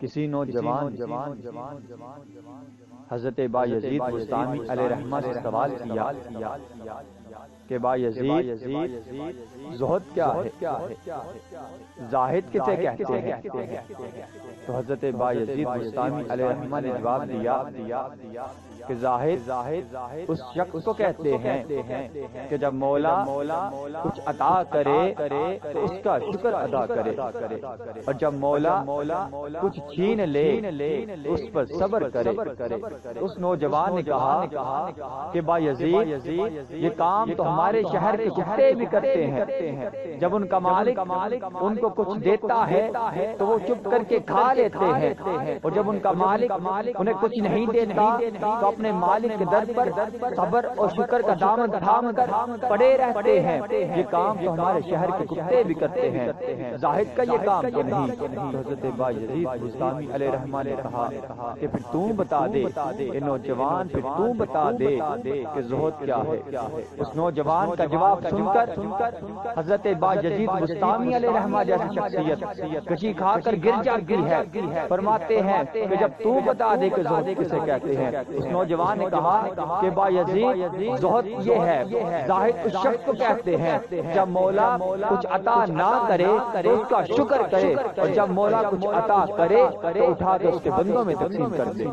کسی نوجوان حضرت بایزید بستامی علیہ رحمہ سے سوال کیا کہ بایزید زہد کیا ہے، زاہد کسے کہتے ہیں؟ تو حضرت بایزید بستامی علیہ رحمہ نے جواب دیا کہ زاہد اس شخص کو کہتے ہیں کہ جب مولا کچھ عطا کرے تو اس کا شکر ادا کرے، اور جب مولا کچھ چھین لے اس پر صبر کرے۔ اس نوجوان نے کہا کہ بایزید یہ کام تو ہمارے شہر کے کتے بھی کرتے ہیں، جب ان کا مالک ان کو کچھ دیتا ہے تو وہ چپ کر کے کھا لیتے ہیں، اور جب ان کا مالک انہیں کچھ نہیں دیتا تو اپنے مالک کے در پر صبر اور شکر کا دامن تھام کر پڑے رہتے ہیں۔ یہ کام تو ہمارے شہر کے کتے بھی کرتے ہیں، زاہد کا یہ کام تو نہیں۔ تو حضرت بایزید بستامی علیہ رحمہ نے کہا کہ پھر تم بتا دے، یہ نوجوان پھر تم بتا دے کہ زہد کیا ہے۔ اس نوجوان کا جواب سن کر حضرت بایزید بستامی علیہ رحمہ جیسی شخصیت کچی کھا کر گر جاتی ہے۔ فرماتے ہیں کہ جب تو بتا دے کہ زہد کسے کہتے ہیں۔ اس نوجوان نے کہا کہ بایزید زہد یہ ہے، زاہد اس شخص کو کہتے ہیں جب مولا کچھ عطا نہ کرے تو اس کا شکر کرے، اور جب مولا کچھ عطا کرے تو اٹھا کے اس کے بندوں میں تقسیم کر دے۔